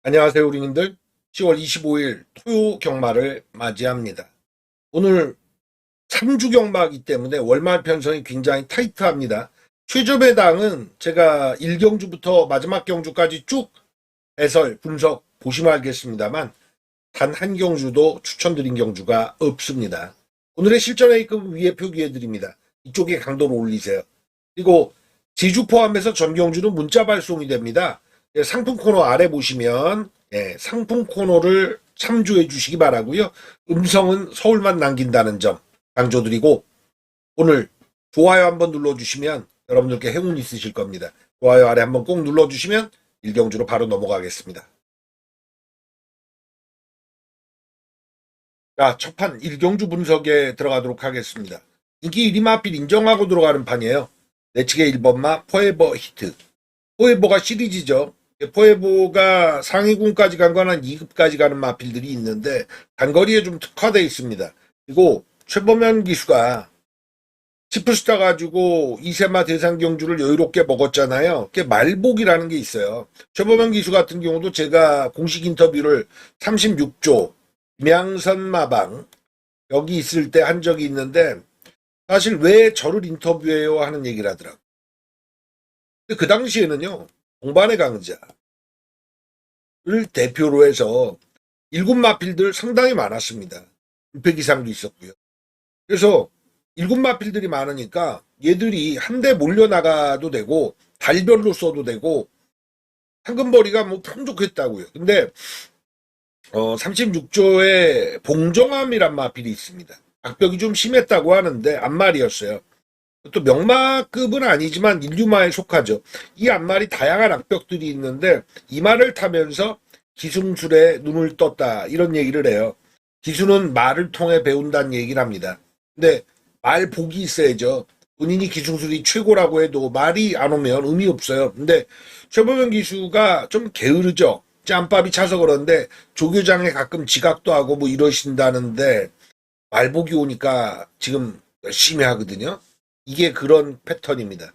안녕하세요, 우리님들. 10월 25일 토요 경마를 맞이합니다. 오늘 3주 경마이기 때문에 월말 편성이 굉장히 타이트합니다. 최저배당은 제가 1경주부터 마지막 경주까지 쭉 해설, 분석 보시면 알겠습니다만 단 한 경주도 추천드린 경주가 없습니다. 오늘의 실전 A급 위에 표기해 드립니다. 이쪽에 강도를 올리세요. 그리고 제주 포함해서 전 경주는 문자 발송이 됩니다. 상품 코너 아래 보시면 상품 코너를 참조해 주시기 바라고요. 음성은 서울만 남긴다는 점 강조드리고 오늘 좋아요 한번 눌러주시면 여러분들께 행운 있으실 겁니다. 좋아요 아래 한번 꼭 눌러주시면 일경주로 바로 넘어가겠습니다. 자, 첫판 일경주 분석에 들어가도록 하겠습니다. 인기 1위 마필 인정하고 들어가는 판이에요. 내측의 1번마 포에버 히트. 포에버가 시리즈죠. 포에버가 상위군까지 간 건 한 2급까지 가는 마필들이 있는데 단거리에 좀 특화되어 있습니다. 그리고 최범현 기수가 치프스타 가지고 이세마 대상 경주를 여유롭게 먹었잖아요. 그게 말복이라는 게 있어요. 최범현 기수 같은 경우도 제가 공식 인터뷰를 36조 명선마방 여기 있을 때 한 적이 있는데 사실 왜 저를 인터뷰해요 하는 얘기를 하더라고요. 근데 그 당시에는요. 동반의 강자를 대표로 해서 일곱 마필들 상당히 많았습니다. 600 이상도 있었고요. 그래서 일곱 마필들이 많으니까 얘들이 한 대 몰려나가도 되고 달별로 써도 되고 상금벌이가 뭐 풍족했다고요. 근데 36조에 봉정암이란 마필이 있습니다. 악벽이 좀 심했다고 하는데 암말이었어요. 또 명마급은 아니지만 인류마에 속하죠. 이 앞말이 다양한 악벽들이 있는데 이 말을 타면서 기승술에 눈을 떴다 이런 얘기를 해요. 기수는 말을 통해 배운다는 얘기를 합니다. 근데 말 복이 있어야죠. 본인이 기승술이 최고라고 해도 말이 안 오면 의미 없어요. 근데 최범현 기수가 좀 게으르죠. 짬밥이 차서 그런데 조교장에 가끔 지각도 하고 뭐 이러신다는데 말복이 오니까 지금 열심히 하거든요. 이게 그런 패턴입니다.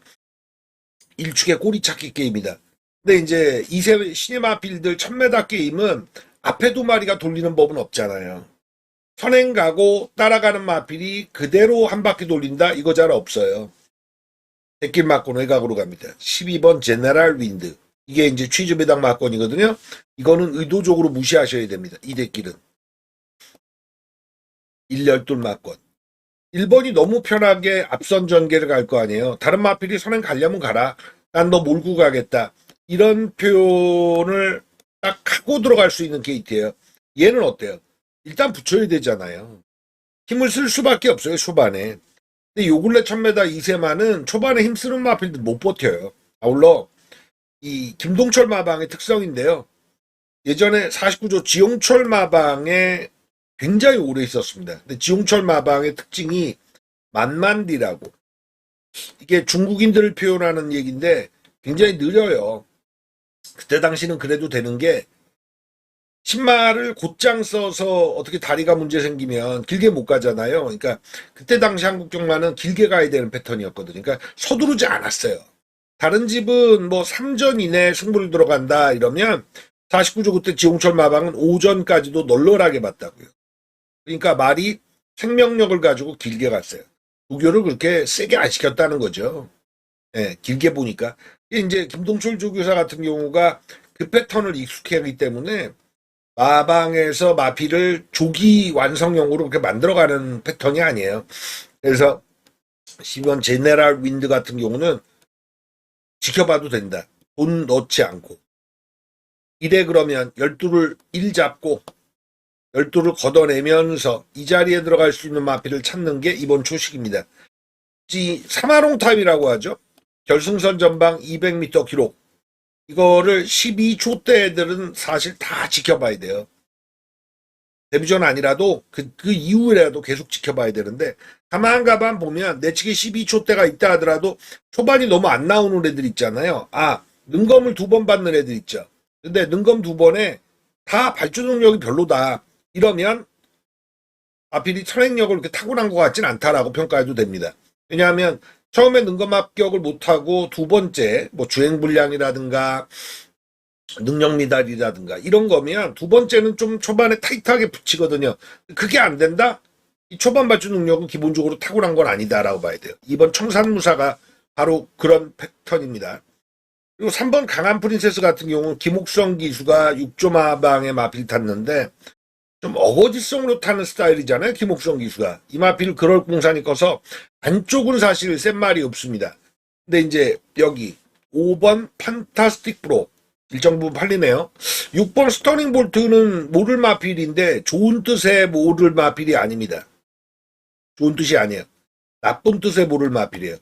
일축의 꼬리찾기 게임이다. 근데 이제 이세 시네마필들 1000m 게임은 앞에 두 마리가 돌리는 법은 없잖아요. 선행 가고 따라가는 마필이 그대로 한 바퀴 돌린다? 이거 잘 없어요. 대길 막권 외곽으로 갑니다. 12번 제네랄 윈드. 이게 이제 취즈 배당 막권이거든요. 이거는 의도적으로 무시하셔야 됩니다. 이 대길은. 일렬돌 막권. 1번이 너무 편하게 앞선 전개를 갈 거 아니에요. 다른 마필이 선행 가려면 가라. 난 너 몰고 가겠다. 이런 표현을 딱 하고 들어갈 수 있는 게이트예요. 얘는 어때요? 일단 붙여야 되잖아요. 힘을 쓸 수밖에 없어요, 초반에. 근데 요 근래 1000m 이세마는 초반에 힘쓰는 마필들 못 버텨요. 아울러 이 김동철 마방의 특성인데요. 예전에 49조 지용철 마방에 굉장히 오래 있었습니다. 근데 지용철 마방의 특징이 만만디라고 이게 중국인들을 표현하는 얘기인데 굉장히 느려요. 그때 당시는 그래도 되는 게 신발을 곧장 써서 어떻게 다리가 문제 생기면 길게 못 가잖아요. 그러니까 그때 당시 한국 경마는 길게 가야 되는 패턴이었거든요. 그러니까 서두르지 않았어요. 다른 집은 뭐 3전 이내에 승부를 들어간다 이러면 49조 그때 지용철 마방은 5전까지도 널널하게 봤다고요. 그러니까 말이 생명력을 가지고 길게 갔어요. 조교를 그렇게 세게 안 시켰다는 거죠. 예, 길게 보니까. 이제 김동철 조교사 같은 경우가 그 패턴을 익숙하기 때문에 마방에서 마피를 조기 완성형으로 그렇게 만들어가는 패턴이 아니에요. 그래서 시번 제네랄 윈드 같은 경우는 지켜봐도 된다. 돈 넣지 않고. 이래 그러면 12를 1 잡고 12를 걷어내면서 이 자리에 들어갈 수 있는 마피를 찾는 게 이번 초식입니다. 3화롱 타임이라고 하죠. 결승선 전방 200m 기록. 이거를 12초 대 애들은 사실 다 지켜봐야 돼요. 데뷔전 아니라도 그 이후라도 계속 지켜봐야 되는데 가만 보면 내측에 12초 대가 있다 하더라도 초반이 너무 안 나오는 애들 있잖아요. 능검을 2번 받는 애들 있죠. 근데 능검 2번에 다 발주 능력이 별로다. 이러면 아필이 선행력을 그렇게 타고난 것 같진 않다라고 평가해도 됩니다. 왜냐하면 처음에 능검 합격을 못하고 두 번째 뭐 주행 불량이라든가 능력 미달이라든가 이런 거면 두 번째는 좀 초반에 타이트하게 붙이거든요. 그게 안 된다? 이 초반 발주 능력은 기본적으로 탁월한 건 아니다라고 봐야 돼요. 이번 청산무사가 바로 그런 패턴입니다. 그리고 3번 강한 프린세스 같은 경우는 김옥성 기수가 6조 마방에 마필 탔는데 좀 어거지성으로 타는 스타일이잖아요. 김옥성 기수가. 이 마필 그럴 공산이 커서 안쪽은 사실 센 말이 없습니다. 근데 이제 여기 5번 판타스틱 프로 일정 부분 팔리네요. 6번 스터닝 볼트는 모를 마필인데 좋은 뜻의 모를 마필이 아닙니다. 좋은 뜻이 아니에요. 나쁜 뜻의 모를 마필이에요.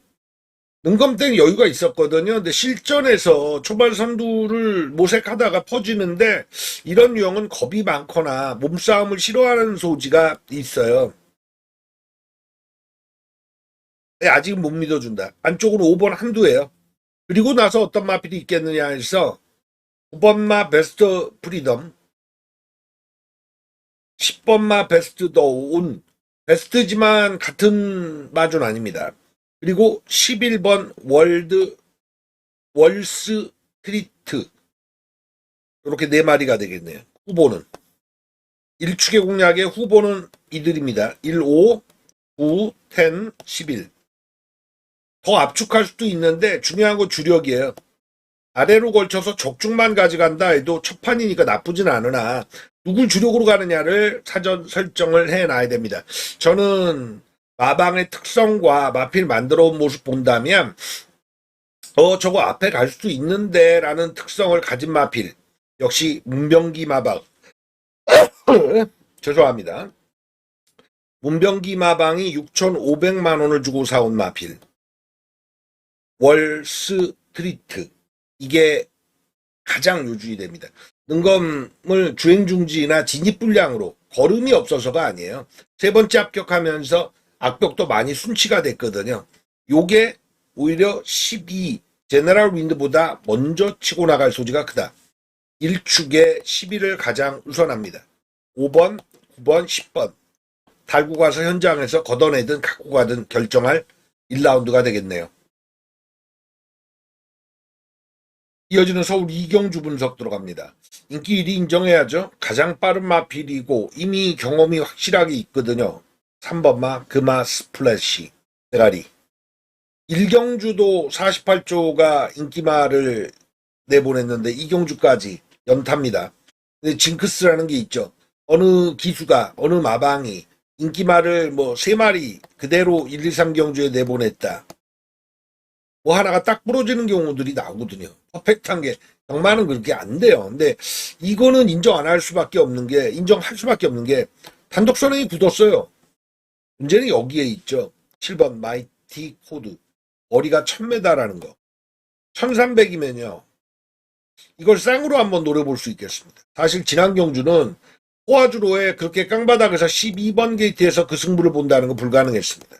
능검땡 여유가 있었거든요. 근데 실전에서 초반 선두를 모색하다가 퍼지는데 이런 유형은 겁이 많거나 몸싸움을 싫어하는 소지가 있어요. 네, 아직은 못 믿어준다. 안쪽으로 5번 한두예요. 그리고 나서 어떤 마필이 있겠느냐 해서 9번마 베스트 프리덤, 10번마 베스트 더운, 베스트지만 같은 마주는 아닙니다. 그리고 11번 월스트리트 이렇게 네 마리가 되겠네요. 후보는 1축의 공략의 후보는 이들입니다. 1, 5, 9, 10, 11. 더 압축할 수도 있는데 중요한 건 주력이에요. 아래로 걸쳐서 적중만 가져간다 해도 첫 판이니까 나쁘진 않으나 누굴 주력으로 가느냐를 사전 설정을 해놔야 됩니다. 저는 마방의 특성과 마필 만들어 온 모습 본다면 저거 앞에 갈 수도 있는데 라는 특성을 가진 마필 역시 문병기 마방 죄송합니다. 문병기 마방이 6,500만 원을 주고 사온 마필 월스트리트 이게 가장 요준이 됩니다. 능검을 주행중지나 진입불량으로 걸음이 없어서가 아니에요. 세 번째 합격하면서 악벽도 많이 순치가 됐거든요. 요게 오히려 12 제너럴 윈드보다 먼저 치고 나갈 소지가 크다. 1축에 12를 가장 우선합니다. 5번, 9번, 10번 달고 가서 현장에서 걷어내든 갖고 가든 결정할 1라운드가 되겠네요. 이어지는 서울 이경주 분석 들어갑니다. 인기 1위 인정해야죠. 가장 빠른 마필이고 이미 경험이 확실하게 있거든요. 3번마 금마 스플래시 대가리. 일경주도 48조가 인기마를 내보냈는데 이경주까지 연탑니다. 근데 징크스라는 게 있죠. 어느 기수가 어느 마방이 인기마를 뭐 3마리 그대로 1, 2, 3경주에 내보냈다. 뭐 하나가 딱 부러지는 경우들이 나오거든요. 퍼펙트한 게 경마는 그렇게 안 돼요. 근데 이거는 인정 안 할 수밖에 없는 게 인정할 수밖에 없는 게 단독 선행이 굳었어요. 문제는 여기에 있죠. 7번 마이티 코드 거리가 1000m라는 거. 1300이면요. 이걸 쌍으로 한번 노려볼 수 있겠습니다. 사실 지난 경주는 호아주로에 그렇게 깡바닥에서 12번 게이트에서 그 승부를 본다는 건 불가능했습니다.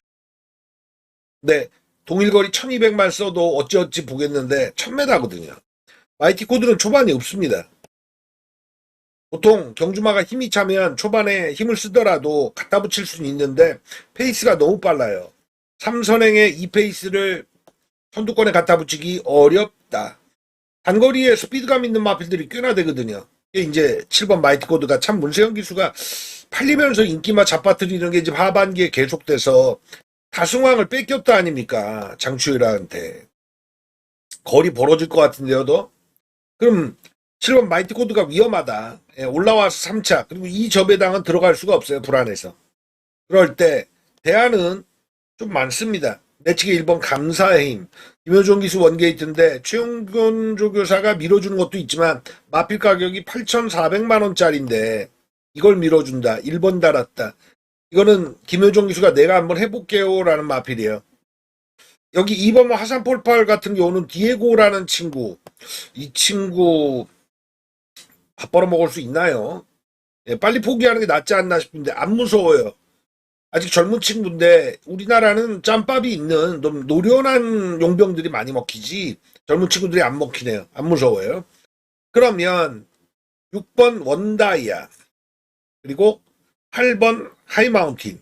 네. 동일거리 1200만 써도 어찌어찌 보겠는데 1000m거든요. 마이티 코드는 초반이 없습니다. 보통 경주마가 힘이 차면 초반에 힘을 쓰더라도 갖다 붙일 수는 있는데 페이스가 너무 빨라요. 3선행의 이 페이스를 선두권에 갖다 붙이기 어렵다. 단거리에 스피드감 있는 마필들이 꽤나 되거든요. 이게 이제 7번 마이티 코드가 참 문세영 기수가 팔리면서 인기마 잡아뜨리는 게 이제 하반기에 계속돼서 다승왕을 뺏겼다 아닙니까? 장추일한테. 거리 벌어질 것 같은데요, 너? 그럼 7번 마이티 코드가 위험하다. 예, 올라와서 3차. 그리고 이 접배당은 들어갈 수가 없어요, 불안해서. 그럴 때 대안은 좀 많습니다. 내치기 1번 감사의 힘. 김효종 기수 원게이트인데 최용균 조교사가 밀어주는 것도 있지만 마필 가격이 8,400만 원짜리인데 이걸 밀어준다. 1번 달았다. 이거는 김효종 기수가 내가 한번 해볼게요 라는 마필이에요. 여기 2번 하산폴팔 같은 경우는 디에고라는 친구. 이 친구 밥 벌어먹을 수 있나요? 예, 빨리 포기하는 게 낫지 않나 싶은데 안 무서워요. 아직 젊은 친구인데 우리나라는 짬밥이 있는 좀 노련한 용병들이 많이 먹히지 젊은 친구들이 안 먹히네요. 안 무서워요. 그러면 6번 원다이아 그리고 8번 하이마운틴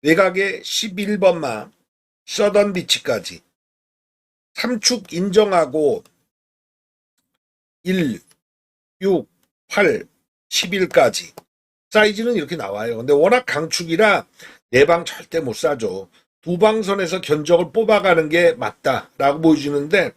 외곽에 11번마 서던비치까지 3축 인정하고 1, 6, 8, 11까지 사이즈는 이렇게 나와요. 근데 워낙 강축이라 4방 절대 못 사죠. 2방선에서 견적을 뽑아가는 게 맞다라고 보여주는데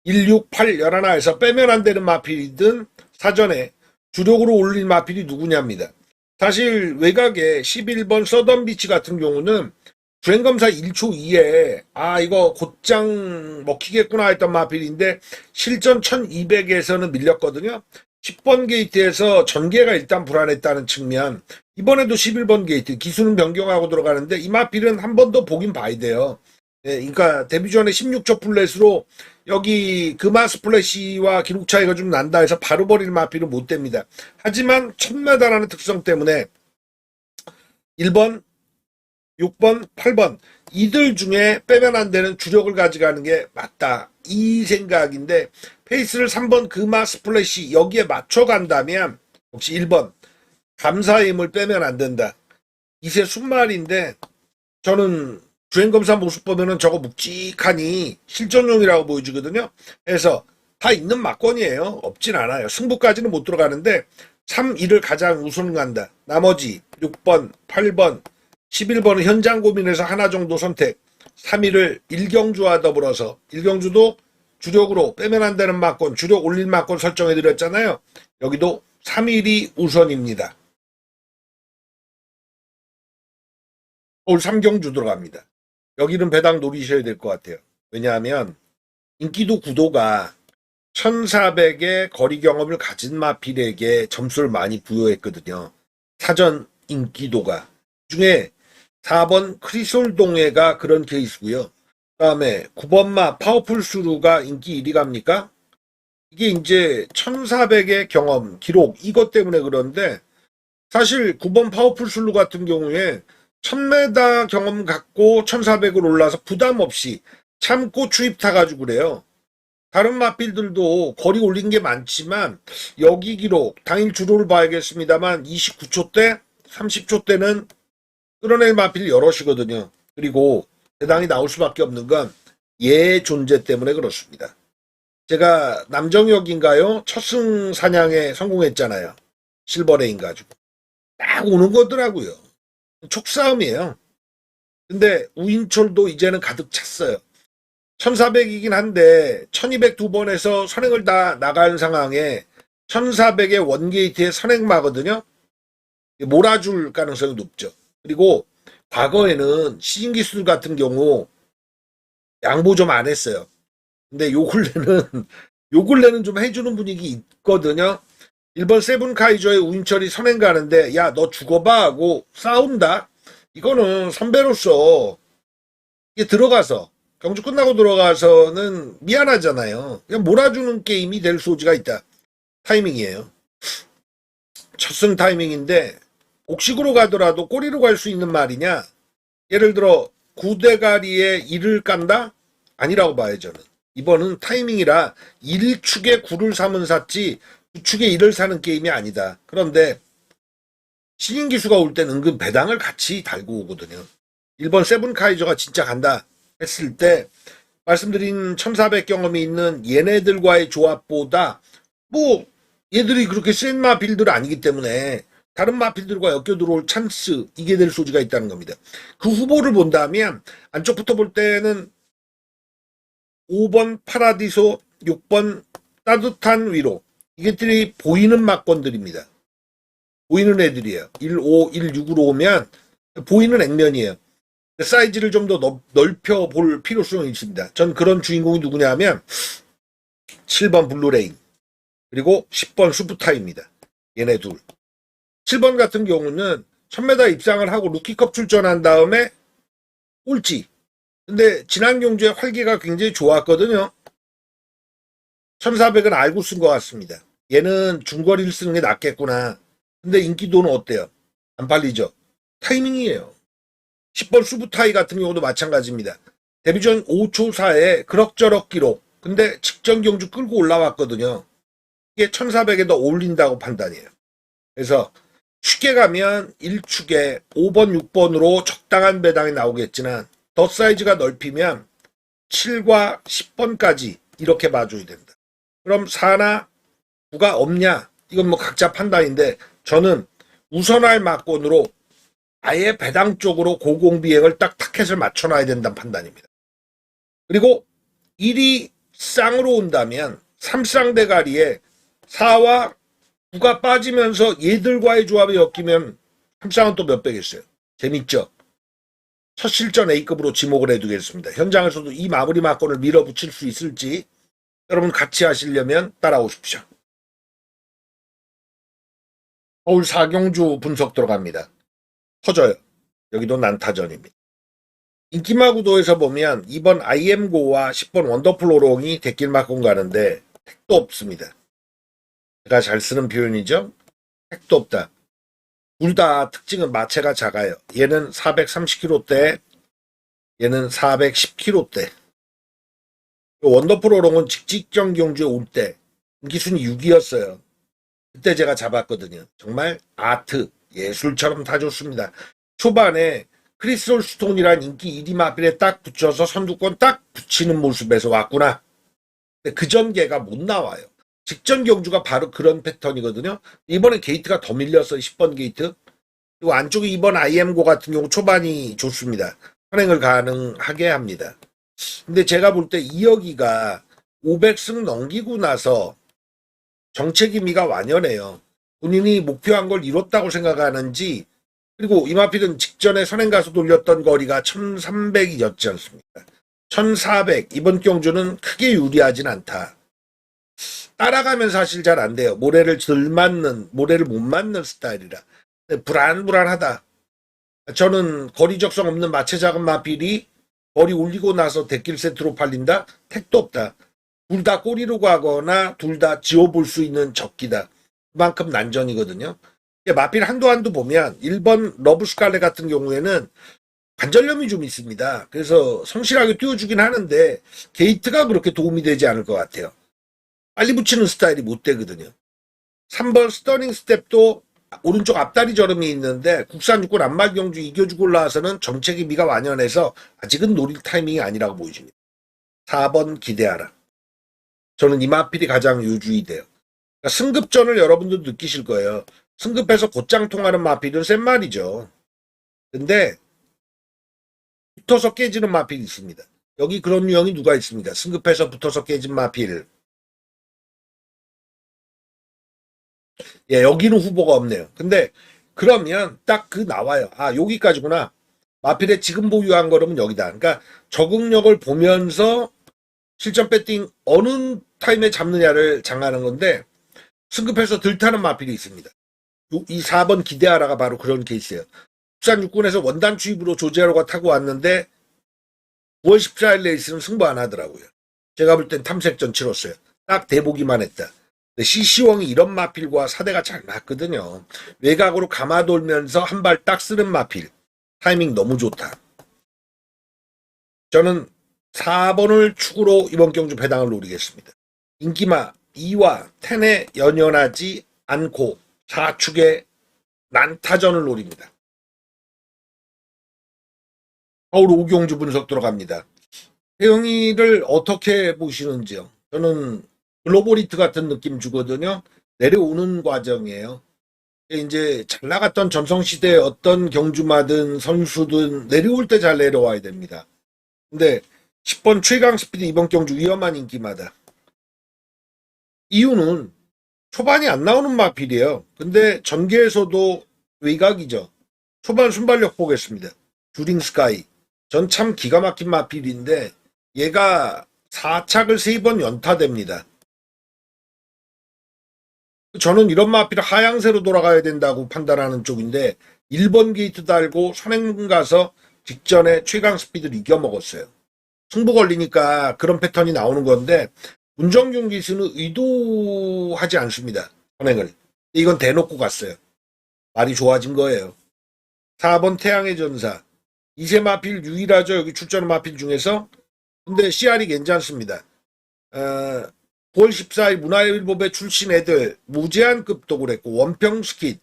1, 6, 8, 11에서 빼면 안 되는 마필이든 사전에 주력으로 올린 마필이 누구냐입니다. 사실 외곽에 11번 서던비치 같은 경우는 주행검사 1초 이에 이거 곧장 먹히겠구나 했던 마필인데 실전 1200에서는 밀렸거든요. 10번 게이트에서 전개가 일단 불안했다는 측면, 이번에도 11번 게이트 기수는 변경하고 들어가는데 이 마필은 한 번 더 보긴 봐야 돼요. 그러니까 데뷔 전에 16초 플랫으로 여기 금화 스플래시와 기록 차이가 좀 난다 해서 바로 버릴 마필은 못 됩니다. 하지만 1000m라는 특성 때문에 1번, 6번, 8번 이들 중에 빼면 안 되는 주력을 가져가는 게 맞다, 이 생각인데 페이스를 3번 금화 스플래시 여기에 맞춰간다면 혹시 1번 감사의 힘을 빼면 안 된다. 이세 순말인데 저는 주행검사 모습 보면은 저거 묵직하니 실전용이라고 보여지거든요. 그래서 다 있는 막건이에요. 없진 않아요. 승부까지는 못 들어가는데 3, 2를 가장 우선 간다. 나머지 6번, 8번, 11번은 현장 고민해서 하나 정도 선택. 3위를 일경주와 더불어서, 일경주도 주력으로 빼면 안 되는 막건, 주력 올릴 막건 설정해드렸잖아요. 여기도 3일이 우선입니다. 서울 3경주 들어갑니다. 여기는 배당 노리셔야 될 것 같아요. 왜냐하면 인기도 구도가 1400의 거리 경험을 가진 마필에게 점수를 많이 부여했거든요. 사전 인기도가. 중에 4번 크리솔 동해가 그런 케이스고요. 그다음에 9번 마 파워풀 수루가 인기 1위 갑니까? 이게 이제 1400의 경험, 기록 이것 때문에 그런데 사실 9번 파워풀 수루 같은 경우에 1000m 경험 갖고 1400을 올라서 부담 없이 참고 추입 타가지고 그래요. 다른 마필들도 거리 올린 게 많지만 여기 기록 당일 주로를 봐야겠습니다만 29초 대 30초 대는 끌어낼 마필 여럿이거든요. 그리고 대당이 나올 수밖에 없는 건 얘 존재 때문에 그렇습니다. 제가 남정역인가요? 첫승 사냥에 성공했잖아요. 실버레인 가지고 딱 오는 거더라고요. 촉싸움이에요. 근데 우인철도 이제는 가득 찼어요. 1400이긴 한데 1200 2번에서 선행을 다 나간 상황에 1400의 원게이트에 선행마거든요. 몰아줄 가능성이 높죠. 그리고 과거에는 시진기술 같은 경우 양보 좀 안 했어요. 근데 요 근래는 좀 해주는 분위기 있거든요. 1번 세븐카이저의 우인철이 선행 가는데 야 너 죽어봐 하고 싸운다. 이거는 선배로서 이게 들어가서 경주 끝나고 들어가서는 미안하잖아요. 그냥 몰아주는 게임이 될 소지가 있다. 타이밍이에요. 첫승 타이밍인데 옥식으로 가더라도 꼬리로 갈 수 있는 말이냐? 예를 들어 구대가리에 1을 깐다? 아니라고 봐요 저는. 이번은 타이밍이라 1축에 9를 사면 샀지 9축에 1을 사는 게임이 아니다. 그런데 신인기수가 올 때는 은근 배당을 같이 달고 오거든요. 1번 세븐카이저가 진짜 간다 했을 때 말씀드린 1400 경험이 있는 얘네들과의 조합보다 뭐 얘들이 그렇게 센 마필들 아니기 때문에 다른 마필들과 엮여 들어올 찬스 이게 될 소지가 있다는 겁니다. 그 후보를 본다면 안쪽부터 볼 때는 5번 파라디소, 6번 따뜻한 위로 이게들이 보이는 막건들입니다. 보이는 애들이에요. 1, 5, 1, 6으로 오면 보이는 액면이에요. 사이즈를 좀 더 넓혀 볼 필요성이 있습니다. 전 그런 주인공이 누구냐 하면 7번 블루레인 그리고 10번 수프타입니다. 얘네 둘. 7번 같은 경우는 1000m 입상을 하고 루키컵 출전한 다음에 꼴찌. 근데 지난 경주에 활기가 굉장히 좋았거든요. 1400은 알고 쓴 것 같습니다. 얘는 중거리를 쓰는 게 낫겠구나. 근데 인기도는 어때요? 안 팔리죠? 타이밍이에요. 10번 수부타이 같은 경우도 마찬가지입니다. 데뷔 전 5초 4에 그럭저럭 기록. 근데 직전 경주 끌고 올라왔거든요. 이게 1400에 더 어울린다고 판단이에요. 그래서 쉽게 가면 1축에 5번, 6번으로 적당한 배당이 나오겠지만 더 사이즈가 넓히면 7과 10번까지 이렇게 봐줘야 된다. 그럼 4나 9가 없냐? 이건 뭐 각자 판단인데 저는 우선할 막권으로 아예 배당 쪽으로 고공비행을 딱 타켓을 맞춰놔야 된다는 판단입니다. 그리고 1이 쌍으로 온다면 3쌍 대가리에 4와 9가 빠지면서 얘들과의 조합이 엮이면 3쌍은 또 몇 배겠어요. 재밌죠? 첫 실전 A급으로 지목을 해두겠습니다. 현장에서도 이 마무리 막권을 밀어붙일 수 있을지 여러분 같이 하시려면 따라오십시오. 서울 4경주 분석 들어갑니다. 터져요. 여기도 난타전입니다. 인기마 구도에서 보면 2번 IM고와 10번 원더풀 오롱이 대길 막고 가는데 택도 없습니다. 제가 잘 쓰는 표현이죠. 택도 없다. 둘 다 특징은 마체가 작아요. 얘는 430kg대, 얘는 410kg대. 원더풀 오롱은 직직전 경주에 올 때 인기순위 6위였어요. 그때 제가 잡았거든요. 정말 아트, 예술처럼 다 좋습니다. 초반에 크리스톨 스톤이란 인기 1위 마필에 딱 붙여서 선두권 딱 붙이는 모습에서 왔구나. 근데 그 전개가 못 나와요. 직전 경주가 바로 그런 패턴이거든요. 이번에 게이트가 더 밀렸어요. 10번 게이트. 그리고 안쪽에 2번 IM고 같은 경우 초반이 좋습니다. 선행을 가능하게 합니다. 근데 제가 볼 때 이여기가 500승 넘기고 나서 정책 의미가 완연해요. 본인이 목표한 걸 이뤘다고 생각하는지, 그리고 이마필은 직전에 선행 가서 돌렸던 거리가 1300이었지 않습니까? 1400, 이번 경주는 크게 유리하진 않다. 따라가면 사실 잘 안 돼요. 모래를 못 맞는 스타일이라. 불안불안하다. 저는 거리 적성 없는 마체 작은 마필이 거리 올리고 나서 대길 세트로 팔린다? 택도 없다. 둘 다 꼬리로 가거나 둘 다 지워볼 수 있는 적기다. 그만큼 난전이거든요. 마필 한두 보면 1번 러브 스칼렛 같은 경우에는 관절염이 좀 있습니다. 그래서 성실하게 띄워주긴 하는데 게이트가 그렇게 도움이 되지 않을 것 같아요. 빨리 붙이는 스타일이 못 되거든요. 3번 스터닝 스텝도 오른쪽 앞다리 저름이 있는데 국산 육군 안말 경주 이겨주고 올라와서는 정책의 미가 완연해서 아직은 노릴 타이밍이 아니라고 보여집니다. 4번 기대하라. 저는 이 마필이 가장 유주의돼요. 그러니까 승급전을 여러분도 느끼실 거예요. 승급해서 곧장 통하는 마필은 센 말이죠. 근데 붙어서 깨지는 마필이 있습니다. 여기 그런 유형이 누가 있습니까? 승급해서 붙어서 깨진 마필. 예, 여기는 후보가 없네요. 근데 그러면 딱 그 나와요. 아, 여기까지구나. 마필에 지금 보유한 거라면 여기다. 그러니까 적응력을 보면서 실전 배팅 어느 타임에 잡느냐를 장하는 건데 승급해서 들타는 마필이 있습니다. 이 4번 기대하라가 바로 그런 케이스예요. 국산 육군에서 원단 추입으로 조제하러가 타고 왔는데 9월 14일 레이스는 승부 안 하더라고요. 제가 볼 땐 탐색전 치렀어요. 딱 대보기만 했다. 시시왕이 이런 마필과 사대가 잘 맞거든요. 외곽으로 감아 돌면서 한 발 딱 쓰는 마필. 타이밍 너무 좋다. 저는 4번을 축으로 이번 경주 배당을 노리겠습니다. 인기마 2와 10에 연연하지 않고 4축의 난타전을 노립니다. 서울 5경주 분석 들어갑니다. 태영이를 어떻게 보시는지요? 저는 글로벌 히트 같은 느낌 주거든요. 내려오는 과정이에요. 이제 잘 나갔던 전성시대 어떤 경주마든 선수든 내려올 때 잘 내려와야 됩니다. 근데 10번 최강 스피드 이번 경주 위험한 인기마다. 이유는 초반이 안 나오는 마필이에요. 근데 전개에서도 외곽이죠. 초반 순발력 보겠습니다. 듀링 스카이. 전 참 기가 막힌 마필인데 얘가 4착을 3번 연타됩니다. 저는 이런 마필 하향세로 돌아가야 된다고 판단하는 쪽인데 1번 게이트 달고 선행문 가서 직전에 최강 스피드를 이겨먹었어요. 승부 걸리니까 그런 패턴이 나오는 건데 문정균 기수는 의도하지 않습니다. 선행을. 이건 대놓고 갔어요. 말이 좋아진 거예요. 4번 태양의 전사. 이세 마필 유일하죠. 여기 출전 마필 중에서. 근데 CR이 괜찮습니다. 9월 14일 문화일보배 출신 애들 무제한급도 그랬고 원평스킷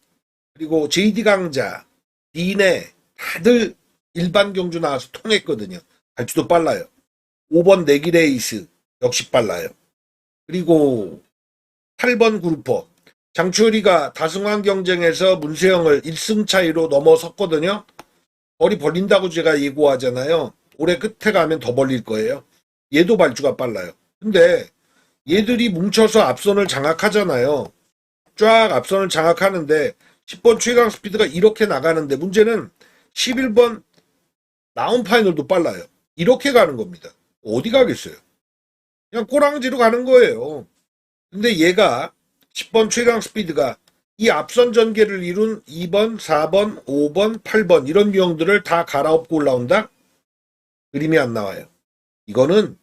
그리고 JD 강자 디네 다들 일반 경주 나와서 통했거든요. 갈주도 빨라요. 5번 내기레이스 역시 빨라요. 그리고 8번 그루퍼 장추열이가 다승왕 경쟁에서 문세영을 1승 차이로 넘어섰거든요. 거리 벌린다고 제가 예고하잖아요. 올해 끝에 가면 더 벌릴 거예요. 얘도 발주가 빨라요. 근데 얘들이 뭉쳐서 앞선을 장악하잖아요. 쫙 앞선을 장악하는데 10번 최강 스피드가 이렇게 나가는데 문제는 11번 나온 파이널도 빨라요. 이렇게 가는 겁니다. 어디 가겠어요? 그냥 꼬랑지로 가는 거예요. 근데 얘가 10번 최강 스피드가 이 앞선 전개를 이룬 2번, 4번, 5번, 8번 이런 유형들을 다 갈아엎고 올라온다? 그림이 안 나와요. 이거는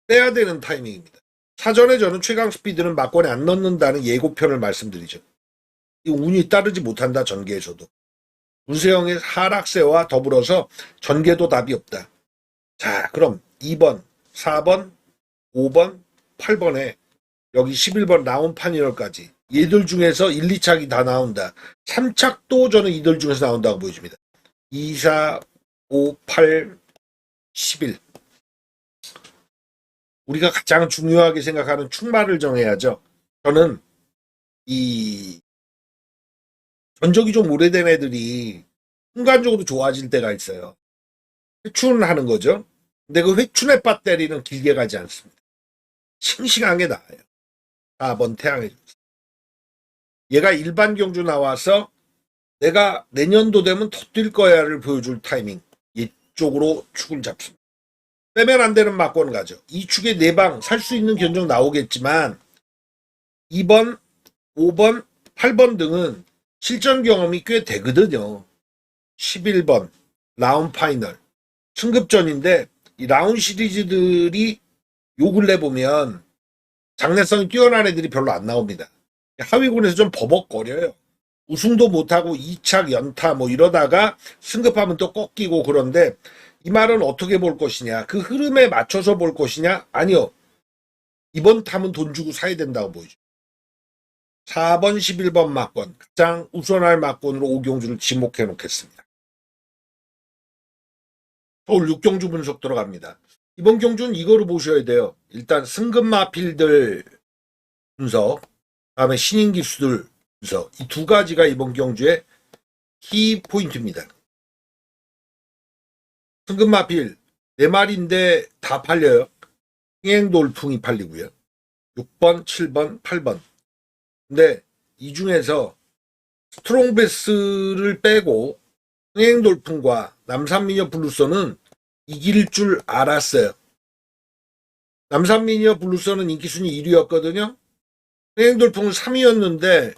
빼야 되는 타이밍입니다. 사전에 저는 최강 스피드는 막권에 안 넣는다는 예고편을 말씀드리죠. 이 운이 따르지 못한다, 전개에서도. 문세영의 하락세와 더불어서 전개도 답이 없다. 자, 그럼 2번, 4번, 5번, 8번에 여기 11번 라운 파이널까지 얘들 중에서 1, 2착이 다 나온다. 3착도 저는 이들 중에서 나온다고 보여집니다. 2, 4, 5, 8, 11. 우리가 가장 중요하게 생각하는 축마를 정해야죠. 저는 이 전적이 좀 오래된 애들이 순간적으로 좋아질 때가 있어요. 회춘을 하는 거죠. 근데 그 회춘의 배터리는 길게 가지 않습니다. 싱싱하게 나와요. 4번 태양의 전사. 얘가 일반 경주 나와서 내가 내년도 되면 더 뛸 거야를 보여줄 타이밍. 이쪽으로 축을 잡습니다. 빼면 안 되는 막권 가죠. 이 축에 4방 살 수 있는 견적 나오겠지만 2번, 5번, 8번 등은 실전 경험이 꽤 되거든요. 11번 라운 파이널 승급전인데 이 라운 시리즈들이 요 근래 보면 장래성이 뛰어난 애들이 별로 안 나옵니다. 하위군에서 좀 버벅거려요. 우승도 못하고 2착 연타 뭐 이러다가 승급하면 또 꺾이고 그런데 이 말은 어떻게 볼 것이냐? 그 흐름에 맞춰서 볼 것이냐? 아니요. 이번 탐은 돈 주고 사야 된다고 보이죠. 4번, 11번 막권 가장 우선할 막권으로 오경주를 지목해 놓겠습니다. 서울 6경주 분석 들어갑니다. 이번 경주는 이거를 보셔야 돼요. 일단 승급마필들 분석, 다음에 신인 기수들 분석. 이 두 가지가 이번 경주의 키 포인트입니다. 승급마필 4마리인데 다 팔려요. 흥행돌풍이 팔리고요. 6번, 7번, 8번. 근데 이 중에서 스트롱베스를 빼고 흥행돌풍과 남산미녀 블루선은 이길 줄 알았어요. 남산미녀 블루선은 인기순위 1위였거든요. 흥행돌풍은 3위였는데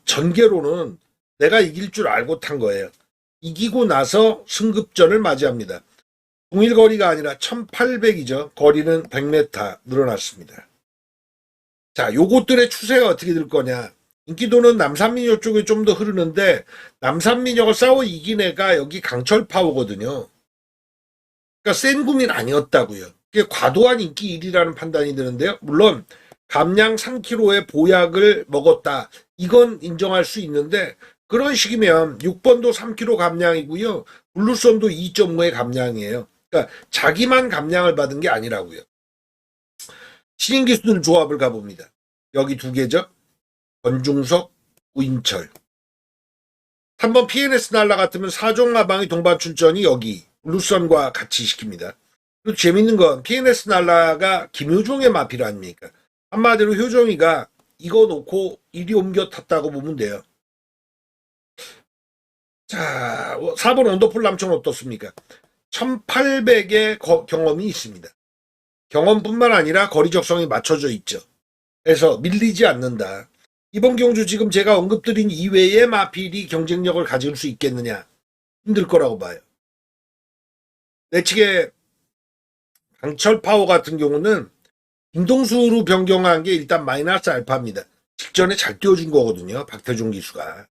전개로는 내가 이길 줄 알고 탄 거예요. 이기고 나서 승급전을 맞이합니다. 동일 거리가 아니라 1800이죠. 거리는 100m 늘어났습니다. 자, 요것들의 추세가 어떻게 될 거냐. 인기도는 남산미녀 쪽에 좀 더 흐르는데 남산미녀가 싸워 이긴 애가 여기 강철파워거든요. 그러니까 센 구민 아니었다고요. 그게 과도한 인기 1위라는 판단이 드는데요. 물론 감량 3kg의 보약을 먹었다. 이건 인정할 수 있는데 그런 식이면 6번도 3kg 감량이고요. 블루선도 2.5의 감량이에요. 그러니까 자기만 감량을 받은 게 아니라고요. 신인 기수들 조합을 가봅니다. 여기 두 개죠. 권중석, 우인철. 3번 PNS 날라 같으면 사종마방의 동반 출전이 여기 블루선과 같이 시킵니다. 그리고 재밌는 건 PNS 날라가 김효종의 마필 아닙니까? 한마디로 효종이가 이거 놓고 이리 옮겨 탔다고 보면 돼요. 자, 4번 원더풀 남촌 어떻습니까? 1800의 경험이 있습니다. 경험뿐만 아니라 거리 적성이 맞춰져 있죠. 그래서 밀리지 않는다. 이번 경주 지금 제가 언급드린 이외의 마필이 경쟁력을 가질 수 있겠느냐? 힘들 거라고 봐요. 내측에 강철 파워 같은 경우는 김동수로 변경한 게 일단 마이너스 알파입니다. 직전에 잘 띄워준 거거든요. 박태종 기수가.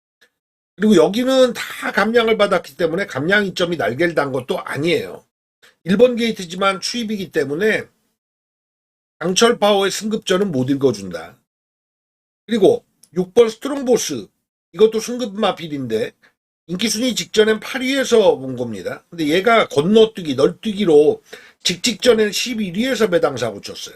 그리고 여기는 다 감량을 받았기 때문에 감량 이점이 날개를 단 것도 아니에요. 1번 게이트지만 추입이기 때문에 강철 파워의 승급전은 못 읽어준다. 그리고 6번 스트롱보스 이것도 승급 마필인데 인기순위 직전엔 8위에서 본 겁니다. 근데 얘가 건너뛰기 널뛰기로 직전엔 11위에서 배당사고 쳤어요.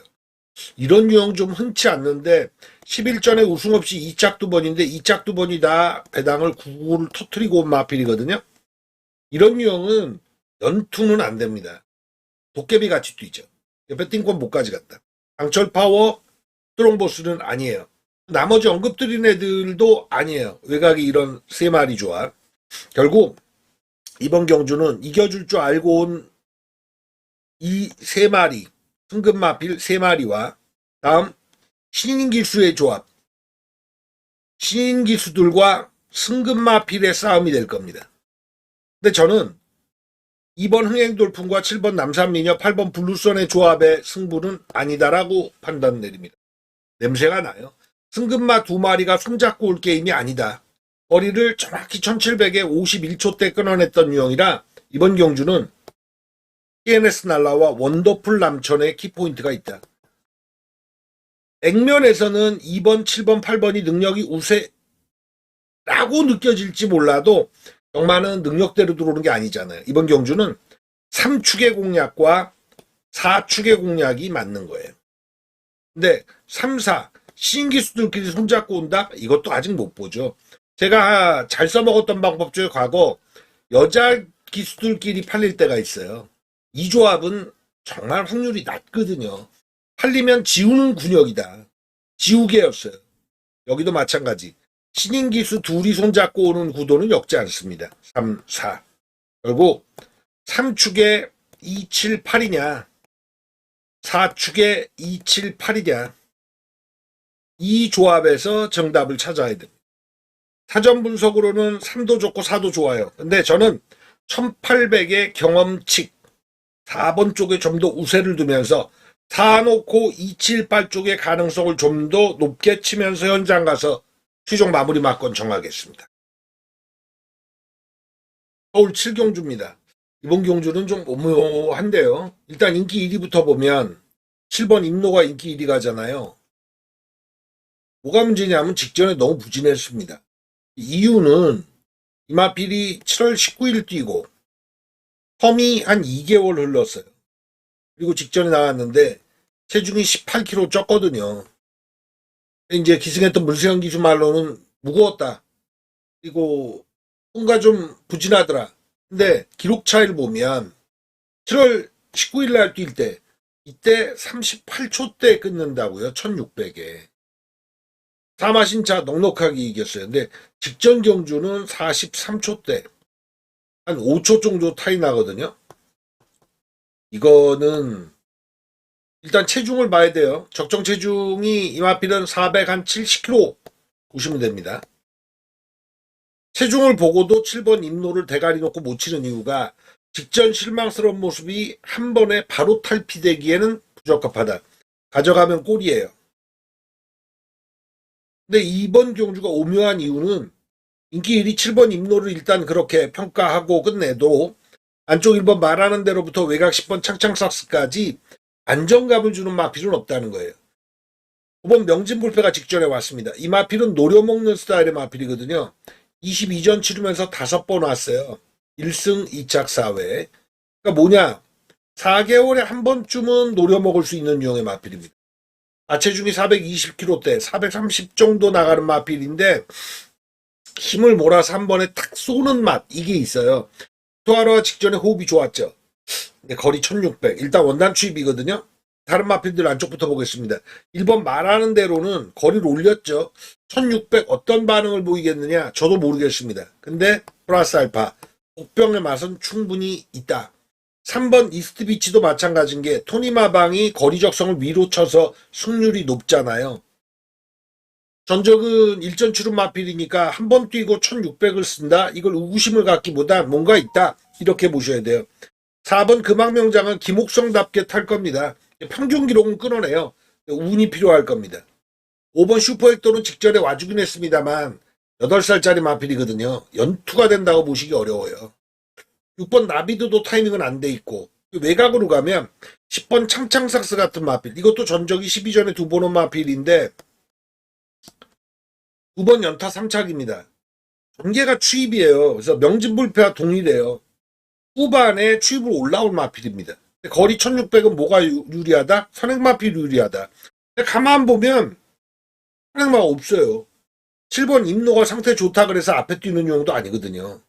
이런 유형 좀 흔치 않는데 11전에 우승 없이 2짝 2번인데 2짝 2번이 다 배당을 9구를 터트리고 온 마필이거든요. 이런 유형은 연투는 안 됩니다. 도깨비 같이 뛰죠. 배팅권 못 가져갔다. 강철 파워 스트롱보스는 아니에요. 나머지 언급드린 애들도 아니에요. 외곽이 이런 세 마리 조합. 결국 이번 경주는 이겨줄 줄 알고 온 이 세 마리, 승급마필 세 마리와 다음 신인기수의 조합, 신인기수들과 승급마필의 싸움이 될 겁니다. 근데 저는 2번 흥행돌풍과 7번 남산미녀, 8번 블루선의 조합의 승부는 아니다라고 판단 내립니다. 냄새가 나요. 승급마 두 마리가 손잡고 올 게임이 아니다. 거리를 정확히 1700에 51초대 끊어냈던 유형이라 이번 경주는 TNS 날라와 원더풀 남천의 키포인트가 있다. 액면에서는 2번, 7번, 8번이 능력이 우세라고 느껴질지 몰라도 영마는 능력대로 들어오는 게 아니잖아요. 이번 경주는 3축의 공략과 4축의 공략이 맞는 거예요. 근데 3, 4 신기수들끼리 손잡고 온다? 이것도 아직 못 보죠. 제가 잘 써먹었던 방법 중에 과거 여자 기수들끼리 팔릴 때가 있어요. 이 조합은 정말 확률이 낮거든요. 팔리면 지우는 군역이다. 지우개였어요. 여기도 마찬가지. 신인 기수 둘이 손잡고 오는 구도는 엮지 않습니다. 3, 4. 결국 3축에 2, 7, 8이냐 4축에 2, 7, 8이냐 이 조합에서 정답을 찾아야 됩니다. 사전 분석으로는 3도 좋고 4도 좋아요. 근데 저는 1800의 경험칙 4번 쪽에 좀 더 우세를 두면서 4 놓고 2, 7, 8 쪽의 가능성을 좀 더 높게 치면서 현장 가서 최종 마무리 막건 정하겠습니다. 서울 7경주입니다. 이번 경주는 좀 오묘한데요. 일단 인기 1위부터 보면 7번 임노가 인기 1위 가잖아요. 뭐가 문제냐면 직전에 너무 부진했습니다. 이유는 이마필이 7월 19일 뛰고 텀이 한 2개월 흘렀어요. 그리고 직전에 나왔는데 체중이 18kg 쪘거든요. 이제 기승했던 물세형 기수 말로는 무거웠다. 그리고 뭔가 좀 부진하더라. 근데 기록 차이를 보면 7월 19일 날 뛸 때 이때 38초대 끊는다고요. 1600에. 사마신차 넉넉하게 이겼어요. 근데 직전 경주는 43초대. 한 5초 정도 타이 나거든요. 이거는 일단 체중을 봐야 돼요. 적정 체중이 이마필은 470kg 보시면 됩니다. 체중을 보고도 7번 임노를 대가리 놓고 못 치는 이유가 직전 실망스러운 모습이 한 번에 바로 탈피되기에는 부적합하다. 가져가면 꼴이에요. 근데 이번 경주가 오묘한 이유는 인기 1위 7번 임노를 일단 그렇게 평가하고 끝내도 안쪽 1번 말하는 대로부터 외곽 10번 창창삭스까지 안정감을 주는 마필은 없다는 거예요. 5번 명진불패가 직전에 왔습니다. 이 마필은 노려먹는 스타일의 마필이거든요. 22전 치르면서 5번 왔어요. 1승 2착 4회. 그러니까 뭐냐? 4개월에 한 번쯤은 노려먹을 수 있는 유형의 마필입니다. 아체중이 420kg대, 430 정도 나가는 마필인데 힘을 몰아서 한 번에 탁 쏘는 맛 이게 있어요. 투하러 직전에 호흡이 좋았죠. 거리 1600. 일단 원단 추입이거든요. 다른 마필들 안쪽부터 보겠습니다. 1번 말하는 대로는 거리를 올렸죠. 1600 어떤 반응을 보이겠느냐? 저도 모르겠습니다. 근데 플러스 알파 복병의 맛은 충분히 있다. 3번 이스트비치도 마찬가지인 게 토니마방이 거리 적성을 위로 쳐서 승률이 높잖아요. 전적은 일전 출은 마필이니까 한 번 뛰고 1600을 쓴다. 이걸 의구심을 갖기보다 뭔가 있다. 이렇게 보셔야 돼요. 4번 금왕명장은 김옥성답게 탈 겁니다. 평균 기록은 끊어내요. 운이 필요할 겁니다. 5번 슈퍼액tor은 직전에 와주긴 했습니다만 8살짜리 마필이거든요. 연투가 된다고 보시기 어려워요. 6번 나비드도 타이밍은 안 돼 있고 외곽으로 가면 10번 창창삭스 같은 마필 이것도 전적이 12전에 2번 온 마필인데 9번 연타 3착입니다. 전개가 추입이에요. 그래서 명진불패와 동일해요. 후반에 추입으로 올라올 마필입니다. 거리 1600은 뭐가 유리하다? 선행마필이 유리하다. 가만 보면 선행마가 없어요. 7번 임노가 상태 좋다 그래서 앞에 뛰는 용도 아니거든요.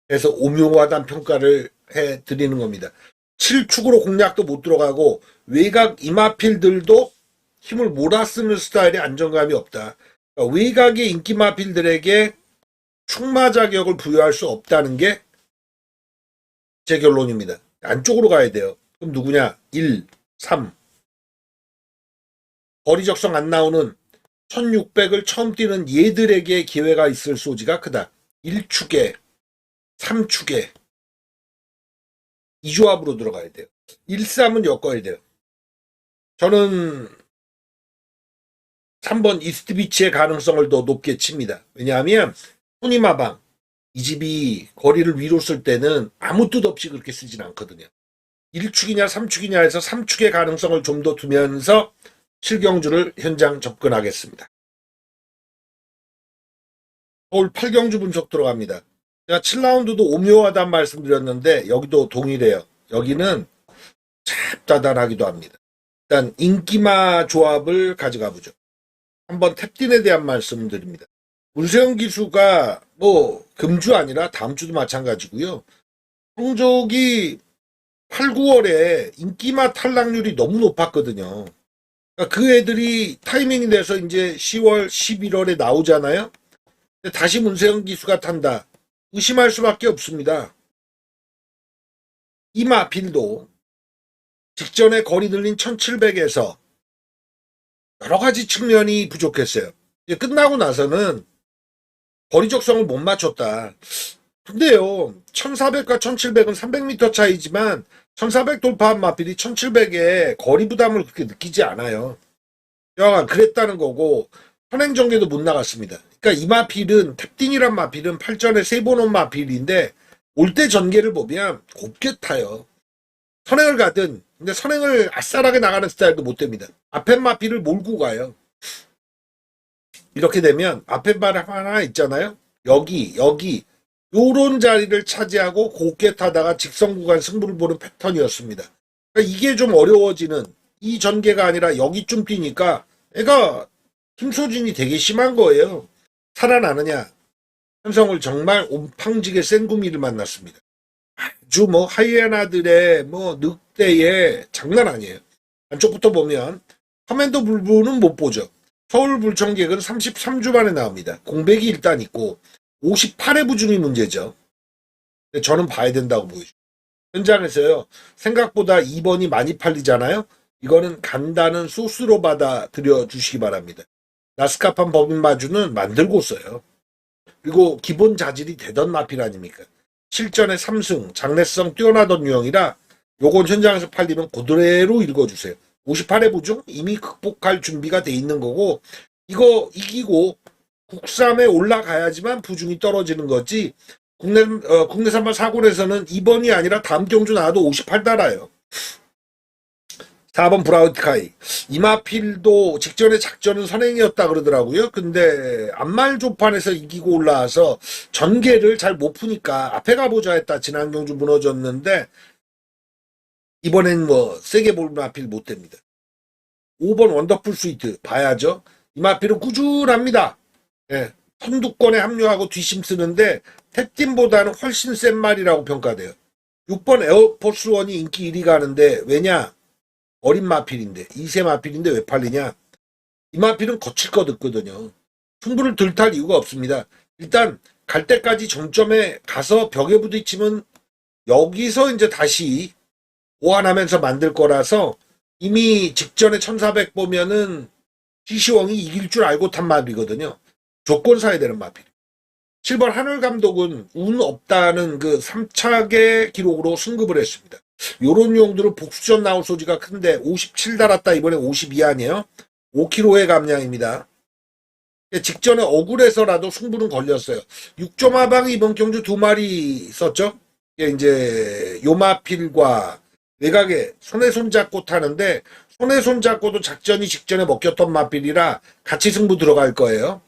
그래서 오묘하다는 평가를 해드리는 겁니다. 7축으로 공략도 못 들어가고 외곽 이마필들도 힘을 몰아쓰는 스타일의 안정감이 없다. 그러니까 외곽의 인기마필들에게 축마 자격을 부여할 수 없다는 게 제 결론입니다. 안쪽으로 가야 돼요. 그럼 누구냐? 1, 3. 거리 적성 안 나오는 1600을 처음 뛰는 얘들에게 기회가 있을 소지가 크다. 1축에 3축에 이 조합으로 들어가야 돼요. 1, 3은 엮어야 돼요. 저는 3번 이스트비치의 가능성을 더 높게 칩니다. 왜냐하면 후니마방 이 집이 거리를 위로 쓸 때는 아무 뜻 없이 그렇게 쓰진 않거든요. 1축이냐 3축이냐 해서 3축의 가능성을 좀 더 두면서 7경주를 현장 접근하겠습니다. 서울 8경주 분석 들어갑니다. 제가 7라운드도 오묘하다는 말씀드렸는데 여기도 동일해요. 여기는 잡다단하기도 합니다. 일단 인기마 조합을 가져가 보죠. 한번 탭딘에 대한 말씀드립니다. 문세영 기수가 뭐 금주 아니라 다음 주도 마찬가지고요. 성적이 8, 9월에 인기마 탈락률이 너무 높았거든요. 그러니까 그 애들이 타이밍이 돼서 이제 10월, 11월에 나오잖아요. 근데 다시 문세영 기수가 탄다. 의심할 수밖에 없습니다. 이마필도 직전에 거리 늘린 1700에서 여러 가지 측면이 부족했어요. 이제 끝나고 나서는 거리 적성을 못 맞췄다. 근데요, 1400과 1700은 300m 차이지만 1400 돌파한 마필이 1700에 거리 부담을 그렇게 느끼지 않아요. 여하간 그랬다는 거고 선행전개도 못 나갔습니다. 그러니까 이 마필은 탭딘이란 마필은 8전에 3번 온 마필인데 올 때 전개를 보면 곱게 타요. 선행을 가든 근데 선행을 아싸하게 나가는 스타일도 못 됩니다. 앞에 마필을 몰고 가요. 이렇게 되면 앞에 말 하나 있잖아요. 여기 요런 자리를 차지하고 곱게 타다가 직선 구간 승부를 보는 패턴이었습니다. 그러니까 이게 좀 어려워지는 이 전개가 아니라 여기쯤 뛰니까 애가 힘 소진이 되게 심한 거예요. 살아나느냐? 삼성을 정말 온팡지게 센 구미를 만났습니다. 아주 뭐 하이에나들의 뭐 늑대의 장난 아니에요. 안쪽부터 보면 커맨더 불부는 못 보죠. 서울 불청객은 33주 만에 나옵니다. 공백이 일단 있고 58회 부중이 문제죠. 근데 저는 봐야 된다고 보여요. 현장에서요. 생각보다 2번이 많이 팔리잖아요. 이거는 간단한 소스로 받아들여 주시기 바랍니다. 나스카판 법인마주는 만들고 써요. 그리고 기본 자질이 되던 마필 아닙니까? 실전에 3승, 장래성 뛰어나던 유형이라 요건 현장에서 팔리면 그대로 읽어주세요. 58회 부중 이미 극복할 준비가 돼 있는 거고 이거 이기고 국삼에 올라가야지만 부중이 떨어지는 거지 국내산만 사골에서는 2번이 아니라 다음 경주 나와도 58 달아요. 4번 브라우티카이 이마필도 직전에 작전은 선행이었다 그러더라고요. 근데 앞말 조판에서 이기고 올라와서 전개를 잘 못 푸니까 앞에 가보자 했다. 지난 경주 무너졌는데 이번엔 뭐 세게 볼 마필 못 됩니다. 5번 원더풀 스위트 봐야죠. 이마필은 꾸준합니다. 예, 선두권에 합류하고 뒷심 쓰는데 탭팀보다는 훨씬 센 말이라고 평가돼요. 6번 에어포스 원이 인기 1위 가는데 왜냐? 어린 마필인데 2세 마필인데 왜 팔리냐? 이 마필은 거칠 것 없거든요. 승부를 들탈 이유가 없습니다. 일단 갈 때까지 정점에 가서 벽에 부딪히면 여기서 이제 다시 보완하면서 만들 거라서 이미 직전에 1400 보면은 시시왕이 이길 줄 알고 탄 마필이거든요. 조건 사야 되는 마필. 7번 하늘 감독은 운 없다는 그 3차계 기록으로 승급을 했습니다. 요런 용들은 복수전 나올 소지가 큰데 57 달았다 이번에 52 아니에요? 5kg의 감량입니다. 직전에 억울해서라도 승부는 걸렸어요. 6점 하방이 이번 경주 2마리 썼죠. 이제 요마필과 외곽에 손에 손잡고 타는데 손에 손잡고도 작전이 직전에 먹혔던 마필이라 같이 승부 들어갈 거예요.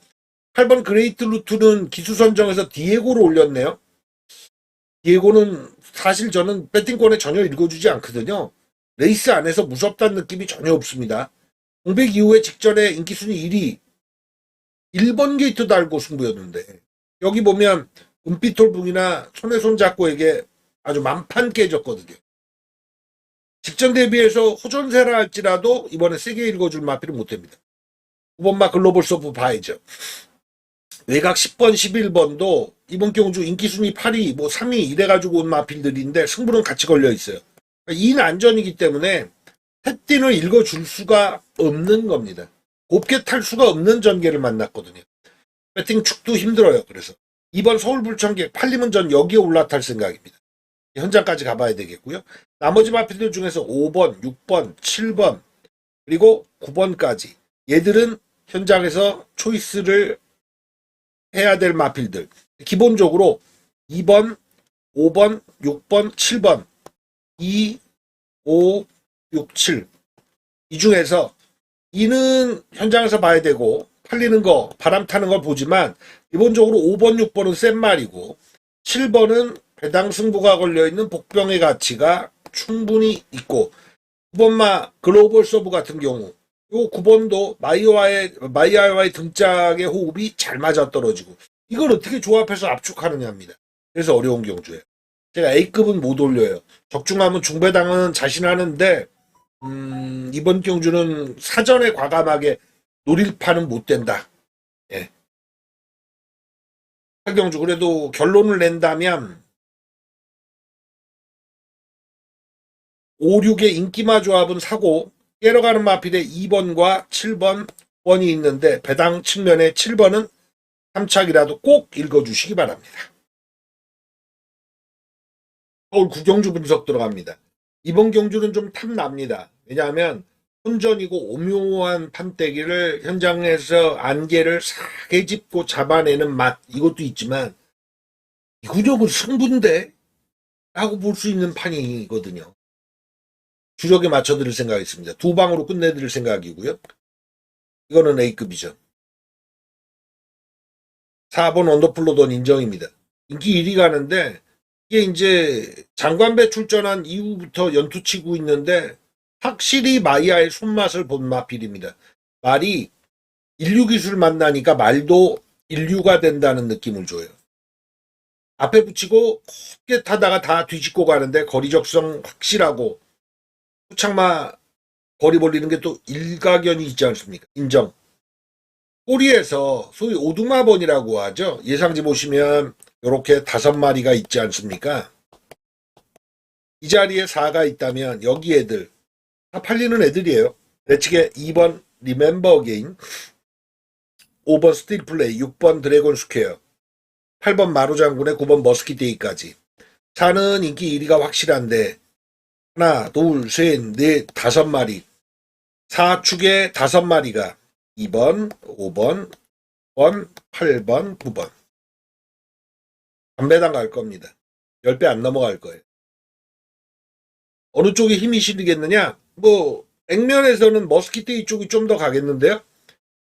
8번 그레이트 루트는 기수 선정에서 디에고를 올렸네요. 디에고는 사실 저는 배팅권에 전혀 읽어주지 않거든요. 레이스 안에서 무섭다는 느낌이 전혀 없습니다. 공백 이후에 직전에 인기순위 1위 1번 게이트 달고 승부였는데 여기 보면 은빛돌붕이나 손에 손 잡고에게 아주 만판 깨졌거든요. 직전 대비해서 호전세라 할지라도 이번에 세게 읽어줄 마필은 못됩니다. 9번마 글로벌 서브 봐야죠. 외곽 10번, 11번도 이번 경주 인기순위 8위, 뭐 3위 이래가지고 온 마필들인데 승부는 같이 걸려 있어요. 이 난전이기 때문에 탭딘을 읽어줄 수가 없는 겁니다. 곱게 탈 수가 없는 전개를 만났거든요. 배팅 축도 힘들어요. 그래서 이번 서울불청객 팔리면 전 여기에 올라탈 생각입니다. 현장까지 가봐야 되겠고요. 나머지 마필들 중에서 5번, 6번, 7번 그리고 9번까지 얘들은 현장에서 초이스를 해야 될 마필들. 기본적으로 2번, 5번, 6번, 7번 2, 5, 6, 7 이 중에서 2는 현장에서 봐야 되고 팔리는 거, 바람 타는 걸 보지만 기본적으로 5번, 6번은 센 말이고 7번은 배당 승부가 걸려있는 복병의 가치가 충분히 있고 9번마 글로벌 서브 같은 경우 요 9번도 마이아와의 등짝의 호흡이 잘 맞아떨어지고 이걸 어떻게 조합해서 압축하느냐입니다. 그래서 어려운 경주예요. 제가 A급은 못 올려요. 적중하면 중배당은 자신하는데 이번 경주는 사전에 과감하게 노릴 판은 못 된다. 예. 경주 그래도 결론을 낸다면 5, 6의 인기마 조합은 사고 깨러가는 마필에 2번과 7번 번이 있는데 배당 측면에 7번은 3착이라도 꼭 읽어주시기 바랍니다. 서울 구경주 분석 들어갑니다. 이번 경주는 좀 탐납니다. 왜냐하면 혼전이고 오묘한 판때기를 현장에서 안개를 사게 짚고 잡아내는 맛 이것도 있지만 이 구력은 승부인데 라고 볼 수 있는 판이거든요. 주력에 맞춰드릴 생각이 있습니다. 두 방으로 끝내드릴 생각이고요. 이거는 A급이죠. 4번 언더플로던 인정입니다. 인기 1위 가는데 이게 이제 장관배 출전한 이후부터 연투치고 있는데 확실히 마이아의 손맛을 본 마필입니다. 말이 인류 기술 만나니까 말도 인류가 된다는 느낌을 줘요. 앞에 붙이고 곱게 타다가 다 뒤집고 가는데 거리 적성 확실하고 후창마 거리 벌리는 게 또 일가견이 있지 않습니까? 인정. 꼬리에서 소위 오두마번이라고 하죠. 예상지 보시면 이렇게 5마리가 있지 않습니까? 이 자리에 4가 있다면 여기 애들 다 팔리는 애들이에요. 내치게 2번 리멤버 어게인, 5번 스틸 플레이, 6번 드래곤 스퀘어, 8번 마루장군의 9번 머스키데이까지. 4는 인기 1위가 확실한데 하나, 둘, 셋, 넷, 5마리. 4축에 5마리가 2번, 5번, 6번, 8번, 9번. 담배당 갈 겁니다. 10배 안 넘어갈 거예요. 어느 쪽에 힘이 실리겠느냐? 뭐 액면에서는 머스키테이 쪽이 좀 더 가겠는데요.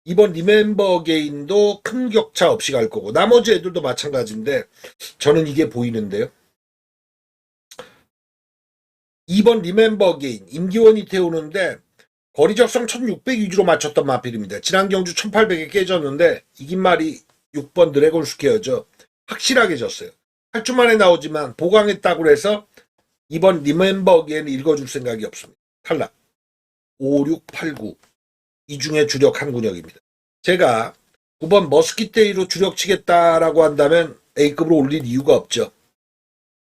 이번 리멤버 게인도 큰 격차 없이 갈 거고 나머지 애들도 마찬가지인데 저는 이게 보이는데요. 2번 리멤버 게인 임기원이 태우는데 거리 적성 1600 위주로 맞췄던 마필입니다. 지난 경주 1800에 깨졌는데 이긴 말이 6번 드래곤 스퀘어죠. 확실하게 졌어요. 8주 만에 나오지만 보강했다고 해서 이번 리멤버 게인을 읽어줄 생각이 없습니다. 탈락. 5, 6, 8, 9 이 중에 주력 한 군역입니다. 제가 9번 머스키테이로 주력 치겠다라고 한다면 A급으로 올릴 이유가 없죠.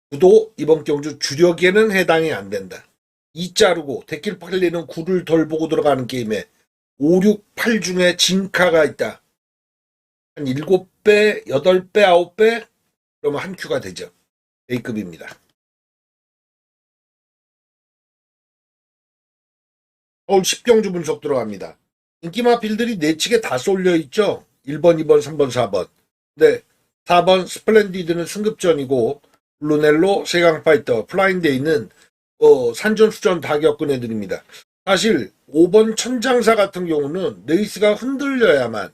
구도 이번 경주 주력에는 해당이 안 된다. 2 자르고 데킬 팔리는 9를 덜 보고 들어가는 게임에 5, 6, 8 중에 진카가 있다. 한 7배, 8배, 9배? 그러면 한 큐가 되죠. A급입니다. 서울 10경주 분석 들어갑니다. 인기마필들이 내치게 다 쏠려있죠. 1번, 2번, 3번, 4번. 근데 4번 스플렌디드는 승급전이고 루넬로, 세강파이터, 플라인데이는 산전수전 다 겪은 애들입니다. 사실 5번 천장사 같은 경우는 레이스가 흔들려야만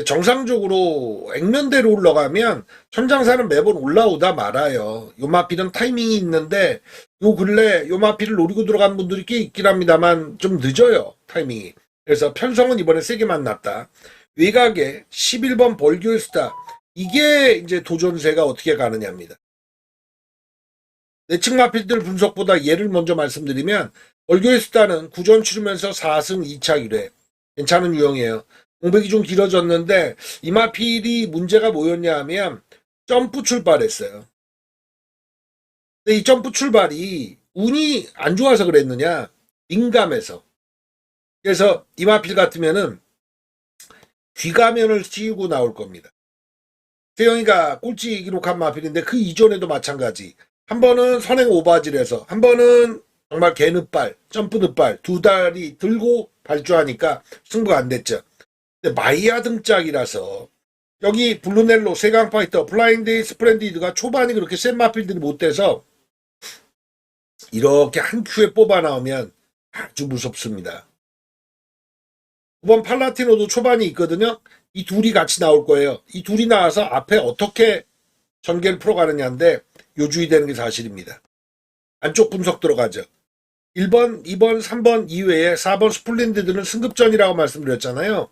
정상적으로 액면대로 올라가면 천장사는 매번 올라오다 말아요. 요 마필은 타이밍이 있는데 요 근래 요 마필을 노리고 들어간 분들이 꽤 있긴 합니다만 좀 늦어요. 타이밍이. 그래서 편성은 이번에 세게 만났다. 외곽에 11번 벌교스타. 이게 이제 도전세가 어떻게 가느냐입니다. 내측 마필들 분석보다 예를 먼저 말씀드리면 벌교스타는 구전 치르면서 4승 2차 1회. 괜찮은 유형이에요. 공백이 좀 길어졌는데 이 마필이 문제가 뭐였냐 하면 점프 출발했어요. 근데 이 점프 출발이 운이 안 좋아서 그랬느냐? 민감해서. 그래서 이 마필 같으면은 귀가면을 씌우고 나올 겁니다. 세영이가 꼴찌 기록한 마필인데 그 이전에도 마찬가지. 한 번은 선행 오바질에서 한 번은 정말 개늦발, 점프 늦발 두 다리 들고 발주하니까 승부가 안 됐죠. 근데 마이야 등짝이라서 여기 블루넬로, 세강파이터, 블라인드, 스플렌디드가 초반이 그렇게 센 마필들이 못 돼서 이렇게 한 큐에 뽑아 나오면 아주 무섭습니다. 9번 팔라티노도 초반이 있거든요. 이 둘이 같이 나올 거예요. 이 둘이 나와서 앞에 어떻게 전개를 풀어가느냐인데 요주의되는 게 사실입니다. 안쪽 분석 들어가죠. 1번, 2번, 3번 이외에 4번 스플렌디드는 승급전이라고 말씀드렸잖아요.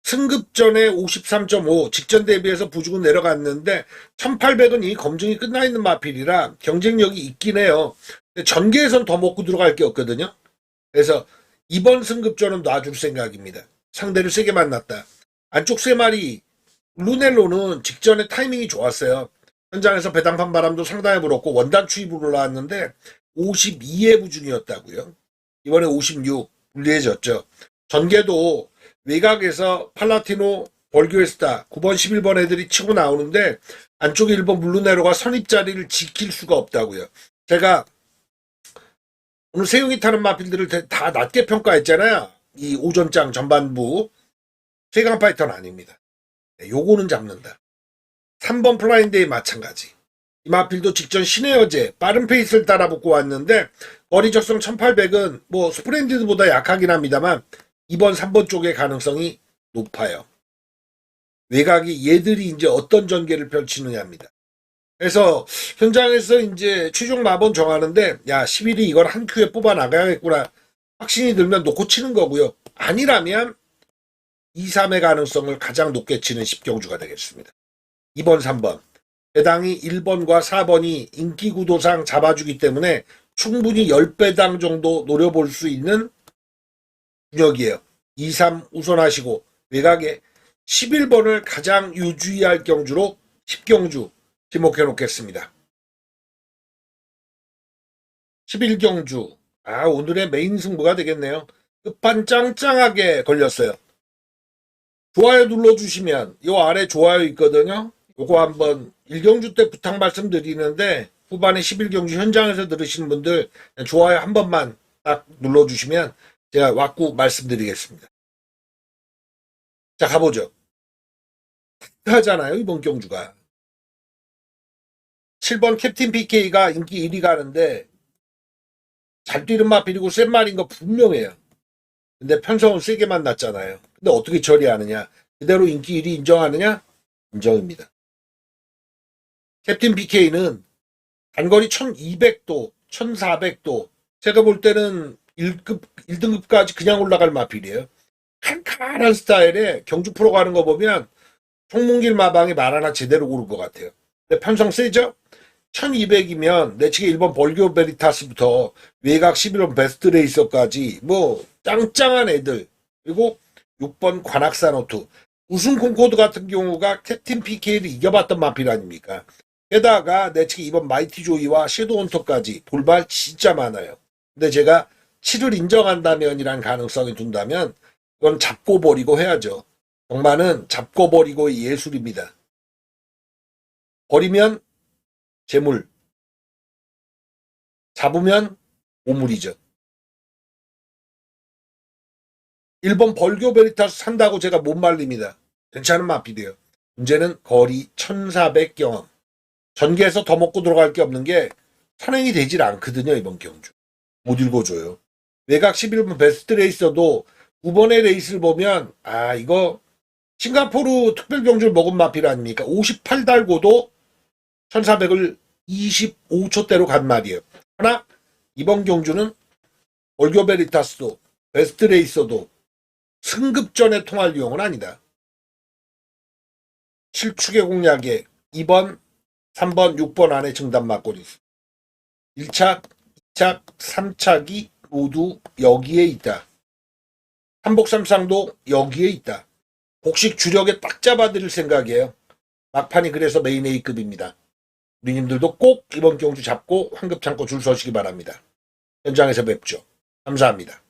승급전에 53.5 직전 대비해서 부죽은 내려갔는데 1800은 이미 검증이 끝나 있는 마필이라 경쟁력이 있긴 해요. 근데 전개에선 더 먹고 들어갈 게 없거든요. 그래서 이번 승급전은 놔줄 생각입니다. 상대를 세게 만났다. 안쪽 세 마리 루넬로는 직전에 타이밍이 좋았어요. 현장에서 배당판 바람도 상당히 불었고 원단 추입으로 올라왔는데 52의 부중이었다고요. 이번에 56 불리해졌죠. 전개도 외곽에서 팔라티노, 벌교에스타 9번 11번 애들이 치고 나오는데 안쪽에 1번 블루네로가 선입 자리를 지킬 수가 없다고요. 제가 오늘 세용이 타는 마필들을 다 낮게 평가했잖아요. 이 오전장 전반부. 세강파이터는 아닙니다. 요거는 잡는다. 3번 플라인데이 마찬가지. 이 마필도 직전 신의 여제 빠른 페이스를 따라 붙고 왔는데 거리 적성 1800은 뭐 스프렌디드보다 약하긴 합니다만 2번, 3번 쪽의 가능성이 높아요. 외곽이 얘들이 이제 어떤 전개를 펼치느냐입니다. 그래서 현장에서 이제 최종 마번 정하는데 야 11위 이걸 한 큐에 뽑아 나가야겠구나 확신이 들면 놓고 치는 거고요. 아니라면 2, 3의 가능성을 가장 높게 치는 10경주가 되겠습니다. 2번, 3번. 배당이 1번과 4번이 인기구도상 잡아주기 때문에 충분히 10배당 정도 노려볼 수 있는 분역이에요. 2, 3 우선하시고 외곽에 11번을 가장 유주의할 경주로 10경주 지목해 놓겠습니다. 11경주. 오늘의 메인 승부가 되겠네요. 끝판 짱짱하게 걸렸어요. 좋아요 눌러주시면 요 아래 좋아요 있거든요. 요거 한번 1경주 때 부탁 말씀드리는데 후반에 11경주 현장에서 들으시는 분들 좋아요 한 번만 딱 눌러주시면 제가 왁구 말씀드리겠습니다. 자 가보죠. 하잖아요 이번 경주가. 7번 캡틴 PK가 인기 1위 가는데 잘 뛰는 마필이고 센 말인 거 분명해요. 근데 편성은 세게 만났잖아요. 근데 어떻게 처리하느냐? 그대로 인기 1위 인정하느냐? 인정입니다. 캡틴 PK는 단거리 1200도, 1400도 제가 볼 때는 1등급까지 그냥 올라갈 마필이에요. 칼칼한 스타일에 경주 프로 가는 거 보면 송문길 마방이 말 하나 제대로 고른 것 같아요. 근데 편성 세죠? 1200이면 내측에 1번 벌교 베리타스부터 외곽 11번 베스트 레이서까지 뭐 짱짱한 애들 그리고 6번 관악산호투 우승 콩코드 같은 경우가 캡틴 PK를 이겨봤던 마필 아닙니까? 게다가 내측에 2번 마이티 조이와 섀도우 헌터까지 볼발 진짜 많아요. 근데 제가 7을 인정한다면이란 가능성이 둔다면 그건 잡고 버리고 해야죠. 정말은 잡고 버리고의 예술입니다. 버리면 재물, 잡으면 오물이죠. 1번 벌교 베리타스 산다고 제가 못 말립니다. 괜찮은 마필이에요. 문제는 거리 1400 경험. 전개에서 더 먹고 들어갈 게 없는 게 선행이 되질 않거든요. 이번 경주. 못 읽어줘요. 외곽 11번 베스트 레이서도 9번의 레이스를 보면 이거 싱가포르 특별경주를 먹은 마필 아닙니까? 58 달고도 1400을 25초대로 간 말이에요. 하나 이번 경주는 올교 베리타스도 베스트 레이서도 승급전에 통할 유형은 아니다. 7축의 공략에 2번, 3번, 6번 안에 정답 맞고 있어. 1착, 2착, 3착이 모두 여기에 있다. 삼복삼상도 여기에 있다. 복식 주력에 딱 잡아드릴 생각이에요. 막판이 그래서 메인 A급입니다. 우리님들도 꼭 이번 경주 잡고 황급창고 줄 서시기 바랍니다. 현장에서 뵙죠. 감사합니다.